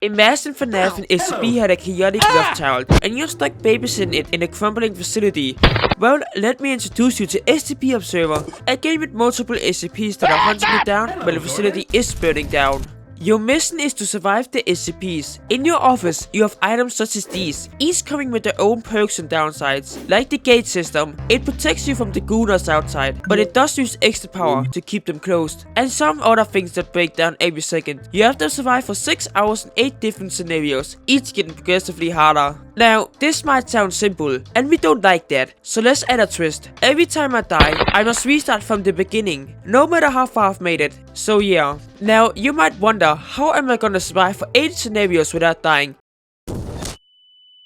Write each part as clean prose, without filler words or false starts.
Imagine FNAF and SCP had a chaotic love child, and you're stuck babysitting it in a crumbling facility. Well, let me introduce you to SCP Observer, a game with multiple SCPs that are hunting you down while the facility is burning down. Your mission is to survive the SCPs. In your office, you have items such as these, each coming with their own perks and downsides. Like the gate system, it protects you from the gooners outside, but it does use extra power to keep them closed. And some other things that break down every second. You have to survive for 6 hours in 8 different scenarios, each getting progressively harder. Now, this might sound simple, and we don't like that, so let's add a twist. Every time I die, I must restart from the beginning, no matter how far I've made it. So yeah. Now, you might wonder, how am I gonna survive for 8 scenarios without dying?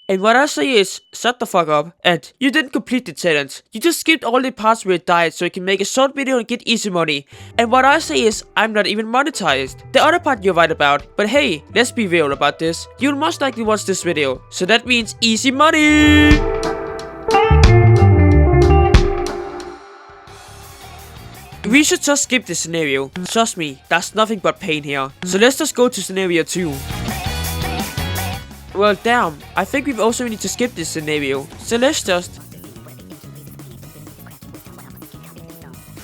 And what I say is, shut the fuck up, and you didn't complete the challenge. You just skipped all the parts where you died so you can make a short video and get easy money. And what I say is, I'm not even monetized. The other part you're right about, but hey, let's be real about this. You'll most likely watch this video, so that means easy money! We should just skip this scenario. Trust me, there's nothing but pain here. So let's just go to scenario 2. Well, damn, I think we also need to skip this scenario, so let's just...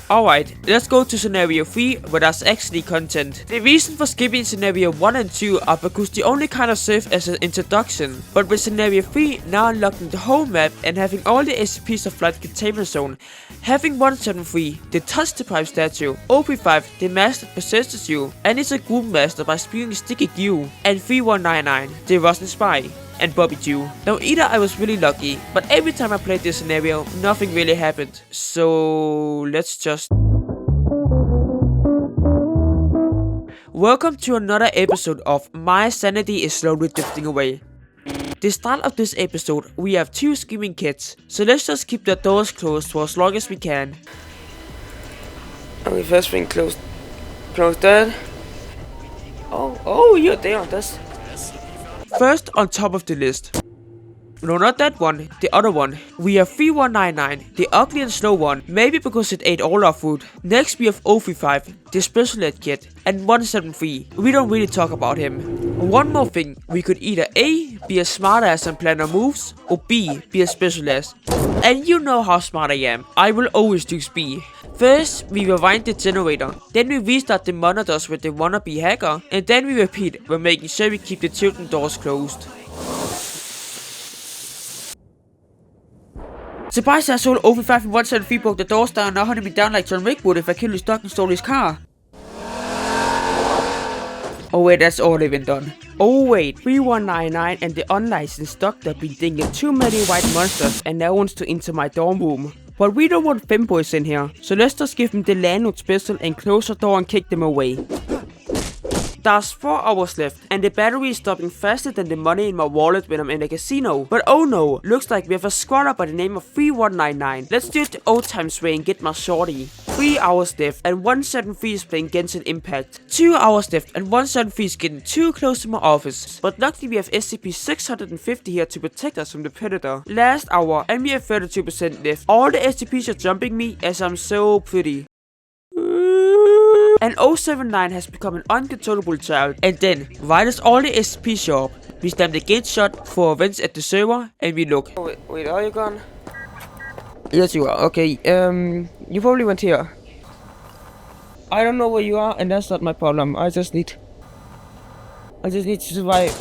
Alright, let's go to scenario 3, where there's actually content. The reason for skipping scenario 1 and 2 are because they only kind of serve as an introduction. But with scenario 3 now unlocking the whole map and having all the SCPs of Flight Containment Zone, having 173, the Touch the Pipe statue, OP5, the mask that possesses you, and it's a group master by spewing sticky goo, and 3199, the Russian spy. And Bobby Jew. Now either I was really lucky, but every time I played this scenario, nothing really happened. So let's just... Welcome to another episode of My Sanity is Slowly Drifting Away. The start of this episode, we have 2 screaming kids, so let's just keep the doors closed for as long as we can. Okay, first thing close that. Oh, you're there, that's... First on top of the list. No, not that one, the other one. We have 3199, the ugly and slow one, maybe because it ate all our food. Next we have 035, the special ed kid, and 173. We don't really talk about him. One more thing, we could either A, be a smartass and plan our moves, or B, be a specialist. And you know how smart I am, I will always choose B. First, we rewind the generator, then we restart the monitors with the wannabe hacker, and then we repeat when making sure we keep the children doors closed. Surprise asshole, OV5 and 173 broke the doors down and now hunting me down like John Wick would if I killed his dog and stole his car. Oh wait, that's already been done. Oh wait, 3199 and the unlicensed doctor been thinking too many white monsters and now wants to enter my dorm room. But we don't want femboys in here, so let's just give them the landlord special and close the door and kick them away. There's 4 hours left, and the battery is stopping faster than the money in my wallet when I'm in a casino. But oh no, looks like we have a squatter by the name of 3199. Let's do it the old times way and get my shorty. 3 hours left, and 173 is playing Genshin Impact. 2 hours left, and 173 is getting too close to my office. But luckily we have SCP-650 here to protect us from the predator. Last hour, and we have 32% left. All the SCPs are jumping me as I'm so pretty. And 079 has become an uncontrollable child. And then, right as all the SCPs show up, we slam the gate shut for events at the server, and we look. Oh, wait, are you gone? Yes, you are. Okay, you probably went here. I don't know where you are, and that's not my problem. I just need to survive.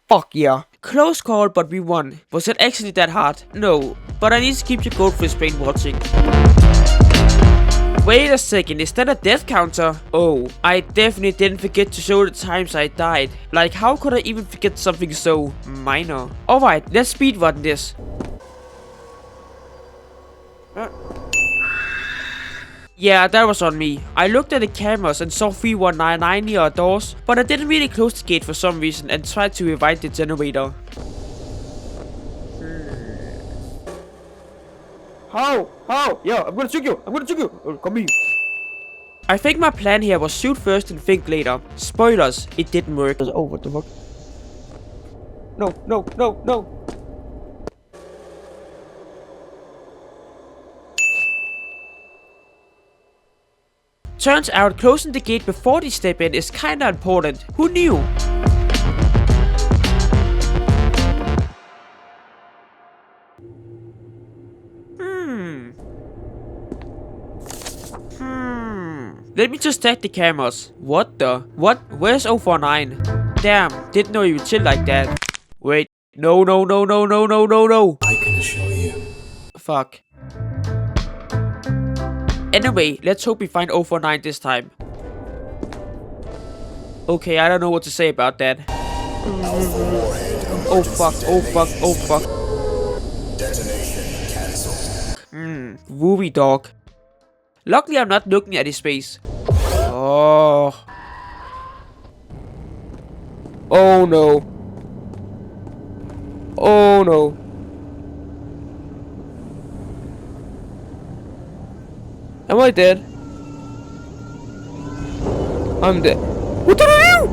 Fuck yeah. Close call, but we won. Was it actually that hard? No. But I need to keep your goldfish brain watching. Wait a second, is that a death counter? Oh, I definitely didn't forget to show the times I died. Like, how could I even forget something so minor? Alright, let's speedrun this. Yeah, that was on me. I looked at the cameras and saw 3199 near our doors, but I didn't really close the gate for some reason and tried to rewind the generator. How? Yeah, I'm gonna shoot you! Come here! I think my plan here was shoot first and think later. Spoilers, it didn't work. Oh, what the fuck? No! Turns out closing the gate before they step in is kinda important. Who knew? Let me just check the cameras. What the? What? Where's 049? Damn, didn't know you would chill like that. Wait, no. I can assure you. Fuck. Anyway, let's hope we find 049 this time. Okay, I don't know what to say about that. Oh fuck. Detonation cancelled. Wooey dog. Luckily, I'm not looking at his face. Oh. Oh no. Oh no. Am I dead? I'm dead. What did I do?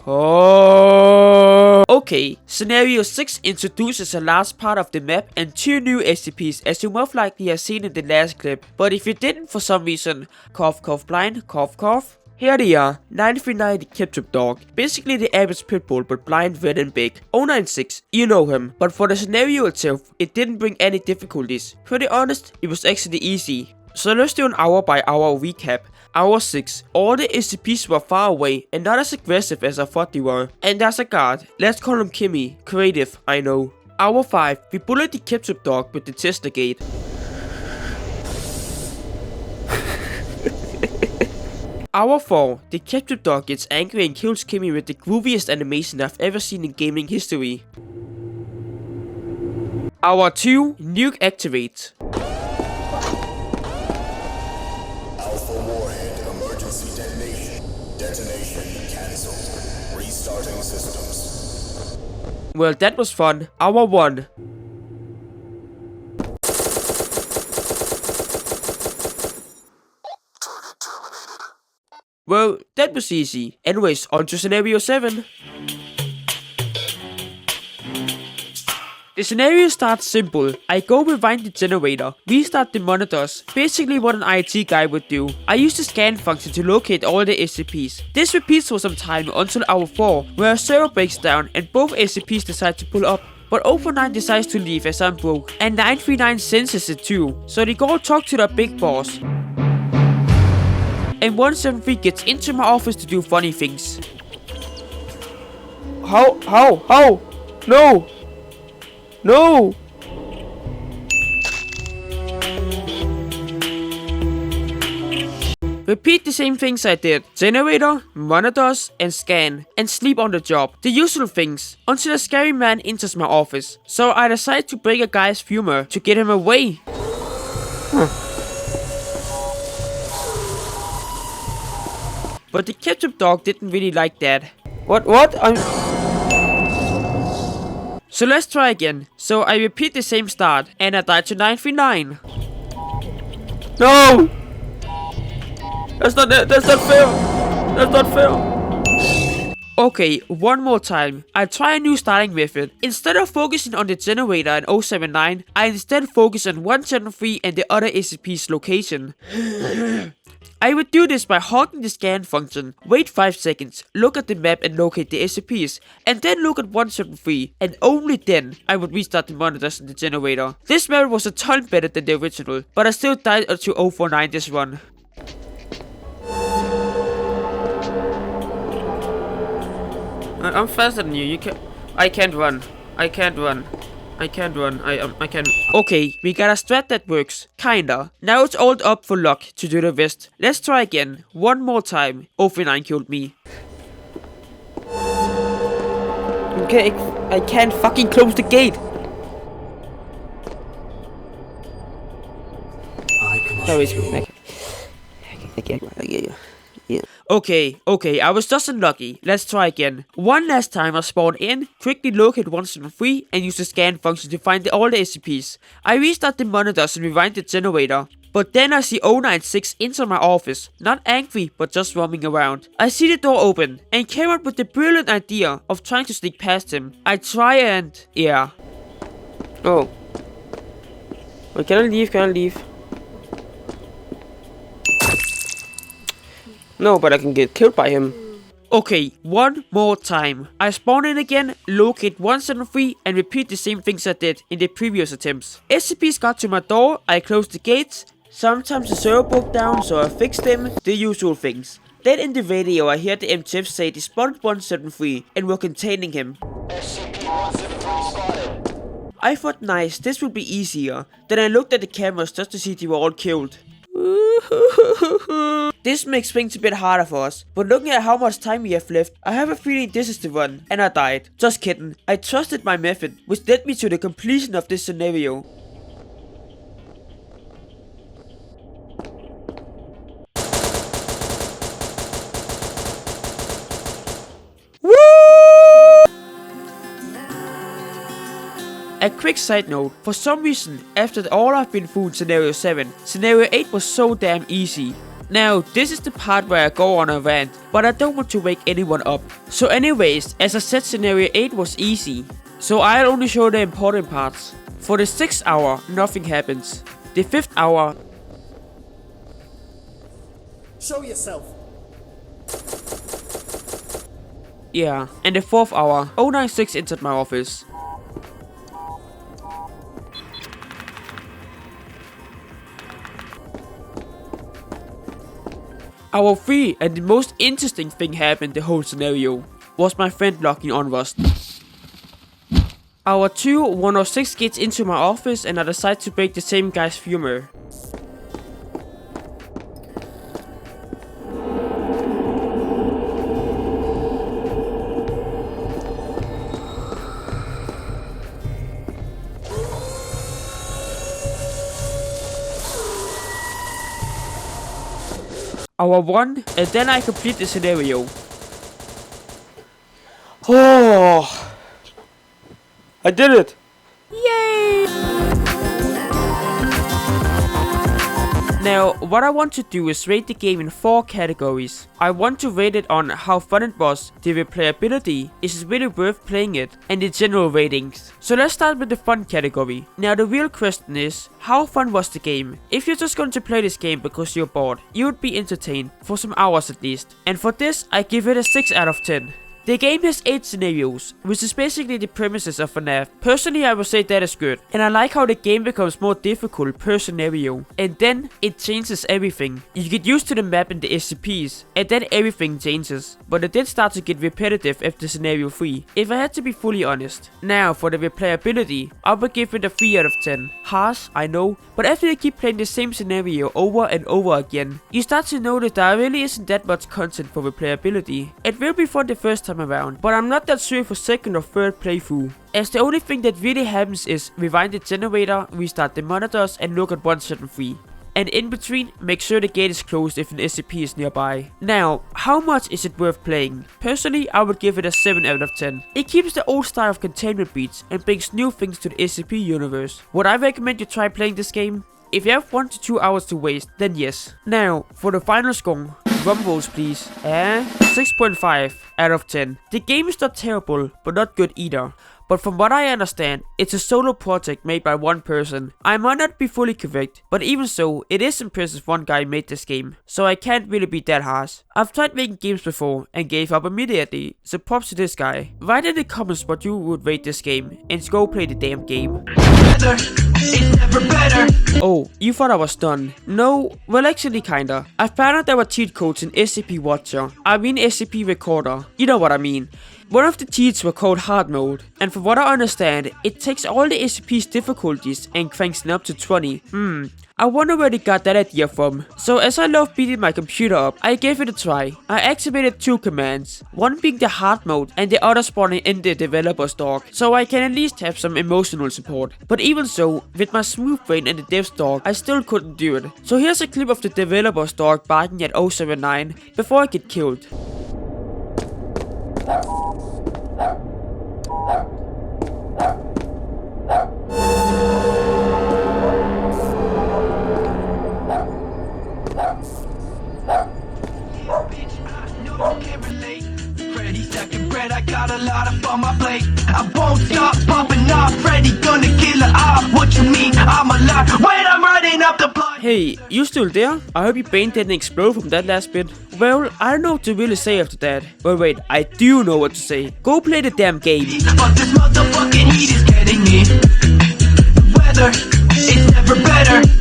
Oh. Okay, scenario 6 introduces a last part of the map and 2 new SCPs, as you most likely have seen in the last clip. But if you didn't for some reason, cough blind, cough. Here they are. 939 the ketchup dog. Basically the average pitbull but blind, red and big. 096, you know him. But for the scenario itself, it didn't bring any difficulties. Pretty honest, it was actually easy. So let's do an hour by hour recap. Hour 6. All the SCPs were far away and not as aggressive as I thought they were. And there's a guard. Let's call him Kimmy. Creative, I know. Hour 5. We bullet the ketchup dog with the tester gate. Hour 4. The ketchup dog gets angry and kills Kimmy with the grooviest animation I've ever seen in gaming history. Hour 2. Nuke activates. Alpha warhead emergency detonation. Detonation cancelled. Restarting systems. Well, that was fun. Hour 1. Well, that was easy. Anyways, on to scenario 7. The scenario starts simple. I go rewind the generator, restart the monitors, basically what an IT guy would do. I use the scan function to locate all the SCPs. This repeats for some time until hour 4, where a server breaks down and both SCPs decide to pull up. But 049 decides to leave as I'm broke, and 939 senses it too, so they go talk to their big boss. And 173 gets into my office to do funny things. How? No! Repeat the same things I did. Generator, monitors, and scan. And sleep on the job. The usual things. Until a scary man enters my office. So I decide to break a guy's humor to get him away. But the ketchup dog didn't really like that. What? So let's try again. So I repeat the same start, and I die to 939. No! That's not fair! That's not fair! Okay, one more time. I try a new starting method. Instead of focusing on the generator and 079, I instead focus on 173 and the other SCP's location. I would do this by hogging the scan function, wait 5 seconds, look at the map and locate the SCPs, and then look at 173, and only then I would restart the monitors and the generator. This method was a ton better than the original, but I still died to 049 this run. I'm faster than you, I can't run. I can. Okay, we got a strat that works. Kinda. Now it's all up for luck to do the rest. Let's try again. One more time. 049 killed me. Okay, I can't fucking close the gate. No, it's Okay, I was just unlucky. Let's try again. One last time I spawn in, quickly locate 173 and use the scan function to find all the SCPs. I restart the monitors and rewind the generator. But then I see 096 enter my office, not angry but just roaming around. I see the door open and came up with the brilliant idea of trying to sneak past him. I try and... yeah. Oh. Wait, can I leave? No, but I can get killed by him. Okay, one more time. I spawn in again, locate 173 and repeat the same things I did in the previous attempts. SCPs got to my door, I closed the gates. Sometimes the server broke down, so I fixed them, the usual things. Then in the radio I hear the MTF say they spotted 173 and were containing him. SCP-173 spotted. I thought nice, this would be easier. Then I looked at the cameras just to see they were all killed. This makes things a bit harder for us, but looking at how much time we have left, I have a feeling this is the one, and I died. Just kidding, I trusted my method, which led me to the completion of this scenario. A quick side note, for some reason, after all I've been through in Scenario 7, Scenario 8 was so damn easy. Now, this is the part where I go on a rant, but I don't want to wake anyone up. So anyways, as I said, Scenario 8 was easy, so I'll only show the important parts. For the 6th hour, nothing happens. The 5th hour... Show yourself. Yeah, and the 4th hour, 096 entered my office. Hour 3, and the most interesting thing happened the whole scenario, was my friend logging on Rust. Hour 2, 106 gets into my office and I decide to break the same guy's femur. Hour 1, and then I complete the scenario. Oh, I did it. Yay! Now, what I want to do is rate the game in 4 categories. I want to rate it on how fun it was, the replayability, is it really worth playing it, and the general ratings. So let's start with the fun category. Now the real question is, how fun was the game? If you're just going to play this game because you're bored, you would be entertained, for some hours at least. And for this, I give it a 6 out of 10. The game has 8 scenarios, which is basically the premises of FNAF. Personally, I would say that is good, and I like how the game becomes more difficult per scenario, and then it changes everything. You get used to the map and the SCPs, and then everything changes, but it did start to get repetitive after scenario 3, if I had to be fully honest. Now, for the replayability, I would give it a 3 out of 10. Harsh, I know, but after you keep playing the same scenario over and over again, you start to notice there really isn't that much content for replayability. It will be fun the first time around, but I'm not that sure for second or third playthrough, as the only thing that really happens is rewind the generator, restart the monitors and look at 173. And in between, make sure the gate is closed if an SCP is nearby. Now, how much is it worth playing? Personally, I would give it a 7 out of 10. It keeps the old style of Containment Breach and brings new things to the SCP universe. Would I recommend you try playing this game? If you have 1 to 2 hours to waste, then yes. Now, for the final score. Drum rolls please. 6.5 out of 10. The game is not terrible, but not good either. But from what I understand, it's a solo project made by one person. I might not be fully correct, but even so, it is impressive one guy made this game, so I can't really be that harsh. I've tried making games before and gave up immediately, so props to this guy. Write in the comments what you would rate this game, and go play the damn game. Oh, you thought I was done? No, well actually kinda. I found out there were cheat codes in SCP Watcher. I mean SCP Recorder. You know what I mean. One of the cheats were called hard mode, and from what I understand, it takes all the SCP's difficulties and cranks them up to 20. I wonder where they got that idea from. So as I love beating my computer up, I gave it a try. I activated 2 commands, one being the hard mode and the other spawning in the developer's dog, so I can at least have some emotional support. But even so, with my smooth brain and the dev's dog, I still couldn't do it. So here's a clip of the developer's dog barking at 079 before I get killed. I got a lot up on my plate. I won't stop popping off. Freddy gonna kill her off. What you mean? I'm alive when I'm running up the block. Hey, you still there? I hope your brain didn't explode from that last bit. Well, I don't know what to really say after that. But wait, I do know what to say. Go play the damn game. But this motherfucking heat is getting me. The weather, it's never better.